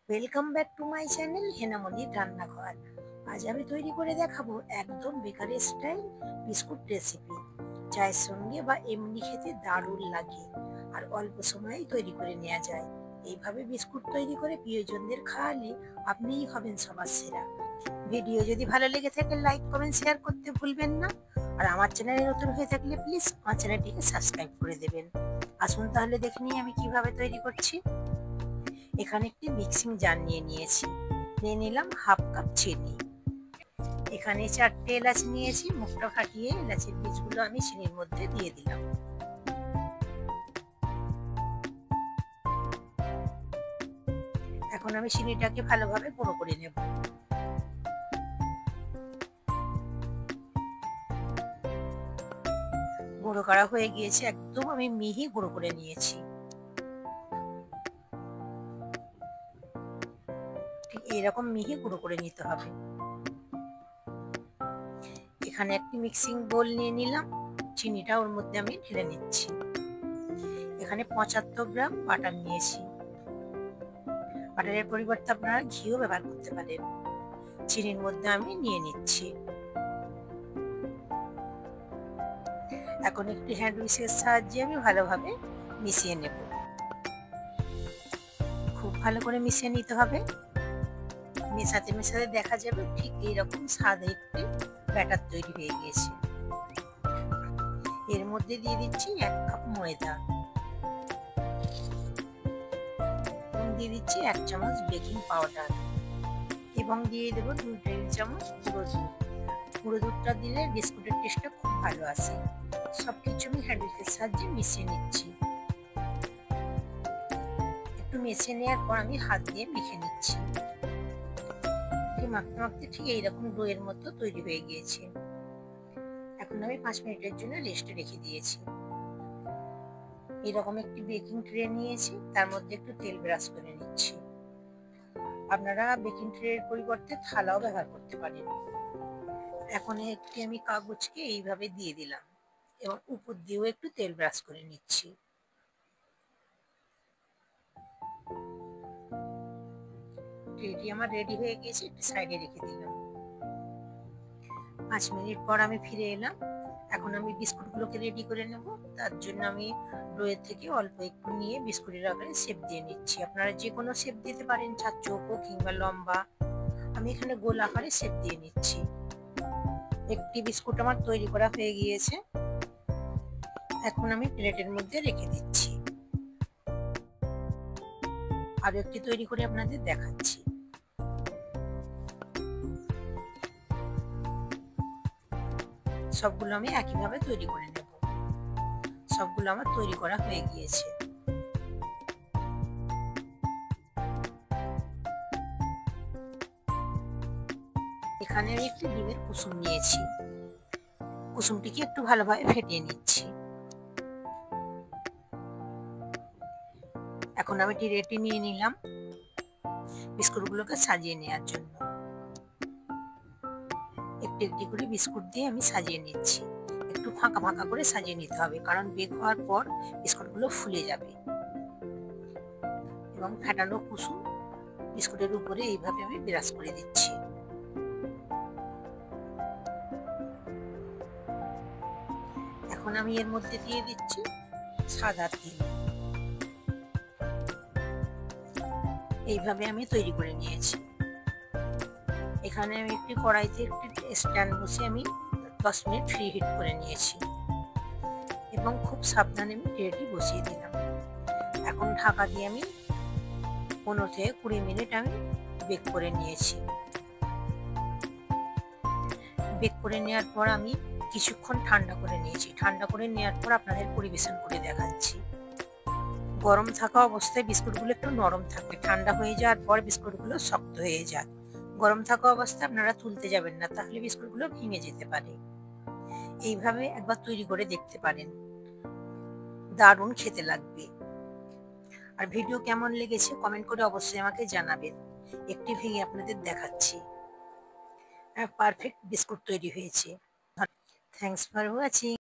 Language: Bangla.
Welcome back to my channel হেনামনির রান্নাঘর। আজ আমি তৈরি করে দেখাবো একদম বেকারি স্টাইল বিস্কুট রেসিপি। চায়ের সঙ্গে বা এমনি খেতে দারুণ লাগে আর অল্প সময়েই তৈরি করে নেওয়া যায়। এইভাবে বিস্কুট তৈরি করে প্রিয়জনদের খাওয়ালে আপনিই হবেন সবার সেরা। ভিডিও যদি ভালো লেগে থাকে লাইক কমেন্ট শেয়ার করতে ভুলবেন না। আর আমার চ্যানেলে নতুন হয়ে থাকলে প্লিজ আমার চ্যানেলটিকে সাবস্ক্রাইব করে দেবেন। আসুন তাহলে দেখে নিই আমি কিভাবে তৈরি করছি। এখানে একটি মিক্সিং জার নিয়েছি, নিয়ে নিলাম হাফ কাপ চিনি। এখানে 4টে এলাচ নিয়েছি, মুখটা ফাটিয়ে এলাচের বীজগুলো আমি চিনির মধ্যে দিয়ে দিলাম। এখন আমি চিনিটাকে ভালোভাবে গুঁড়ো করে নেব। গুঁড়ো করা হয়ে গিয়েছে, একদম আমি মিহি গুঁড়ো করে নিয়েছি। ঠিক এইরকম মিহি গুঁড়ো করে নিতে হবে। এখানে একটি মিক্সিং বোল নিয়ে নিলাম, চিনিটা ওর মধ্যে আমি ঢেলে নিচ্ছি। এখানে 75 গ্রাম বাটার নিয়েছি। বাটারের পরিবর্তে আপনারা ঘিও ব্যবহার করতে পারেন। চিনির মধ্যে আমি নিয়ে নিচ্ছি। এখন একটি হ্যান্ড উইস্কের সাহায্যে আমি ভালোভাবে মিশিয়ে নেব। খুব ভালো করে মিশিয়ে নিতে হবে। মেশাতে মেশাতে দেখা যাবে ঠিক এইরকম সাদা একটি ব্যাটার তৈরি হয়ে গিয়েছে। এর মধ্যে দিয়ে দিচ্ছি 1 কাপ ময়দা, দিয়ে দিচ্ছি 1 চামচ বেকিং পাউডার এবং দিয়ে দেবো 2 টেবিল চামচ গুঁড়ো দুধ। গুঁড়ো দুধটা দিলে বিস্কুটের টেস্টটা খুব ভালো আসে। সবকিছু আমি হ্যান্ড উইস্কের সাহায্যে মিশিয়ে নিচ্ছি। একটু মিশিয়ে নেওয়ার পর আমি হাত দিয়ে মেখে নিচ্ছি। মাখতে মাখতে ঠিক এইরকম ডোয়ের মতো তৈরি হয়ে গিয়েছে। এখন আমি 5 মিনিটের জন্য রেস্টে রেখে দিয়েছি। এরকম একটি বেকিং ট্রে নিয়েছি, তার মধ্যে একটু তেল ব্রাশ করে নিচ্ছি। আপনারা বেকিং ট্রের পরিবর্তে থালাও ব্যবহার করতে পারেন। এখন একটি আমি কাগজকে এইভাবে দিয়ে দিলাম এবং উপর দিয়েও একটু তেল ব্রাশ করে নিচ্ছি। ট্রেটি আমার রেডি হয়ে গিয়েছে, একটু সাইডে রেখে দিলাম। 5 মিনিট পর আমি ফিরে এলাম। এখন আমি বিস্কুটগুলোকে রেডি করে নেব। তার জন্য আমি ডোয়ের থেকে অল্প একটু নিয়ে বিস্কুটের আকারে শেপ দিয়ে নিচ্ছি। আপনারা যে কোনো শেপ দিতে পারেন, চৌকো কিংবা লম্বা। আমি এখানে গোল আকারে শেপ দিয়ে নিচ্ছি। একটি বিস্কুট আমার তৈরি করা হয়ে গিয়েছে। এখন আমি প্লেটের মধ্যে রেখে দিচ্ছি। আর একটি তৈরি করে আপনাদের দেখাচ্ছি। সবগুলো আমি একইভাবে তৈরি করে নেব। সবগুলো আমার তৈরি করা হয়ে গিয়েছে। এখানে আমি একটি ডিমের কুসুম নিয়েছি। কুসুমটিকে একটু ভালোভাবে ফেটিয়ে নিচ্ছি। এখন আমি ট্রেটি নিয়ে নিলাম বিস্কুটগুলোকে সাজিয়ে নেওয়ার জন্য। একটু একটু করে বিস্কুট দিয়ে আমি সাজিয়ে নিচ্ছি। একটু ফাঁকা ফাঁকা করে সাজিয়ে নিতে হবে, কারণ বেক হওয়ার পর বিস্কুটগুলো ফুলে যাবে। এবং ফেটানো কুসুম বিস্কুটের উপরে এইভাবে আমি ব্রাশ করে দিচ্ছি। এখন আমি এর মধ্যে দিয়ে দিচ্ছি সাদা তেল। এইভাবে আমি তৈরি করে নিয়েছি। এখানে আমি একটি কড়াইতে একটি স্ট্যান্ড বসে আমি 10 মিনিট ফ্রি হিট করে নিয়েছি এবং খুব সাবধানে আমি ট্রেটি বসিয়ে দিলাম। এখন ঢাকা দিয়ে আমি 15 থেকে 20 মিনিট আমি বেক করে নিয়েছি। বেক করে নেওয়ার পর আমি কিছুক্ষণ ঠান্ডা করে নিয়েছি। ঠান্ডা করে নেওয়ার পর আপনাদের পরিবেশন করে দেখাচ্ছি। গরম থাকা অবস্থায় বিস্কুটগুলো একটু নরম থাকবে, ঠান্ডা হয়ে যাওয়ার পর বিস্কুটগুলো শক্ত হয়ে যায়। গরম থাকা অবস্থায় আপনারা তুলতে যাবেন না, তাহলে বিস্কুটগুলো ভেঙে যেতে পারে। এইভাবে একবার তৈরি করে দেখতে পারেন, দারুণ খেতে লাগবে। আর ভিডিও কেমন লেগেছে কমেন্ট করে অবশ্যই আমাকে জানাবেন। একটি ভেঙে আপনাদের দেখাচ্ছি। পারফেক্ট বিস্কুট তৈরি হয়েছে। Thanks for watching.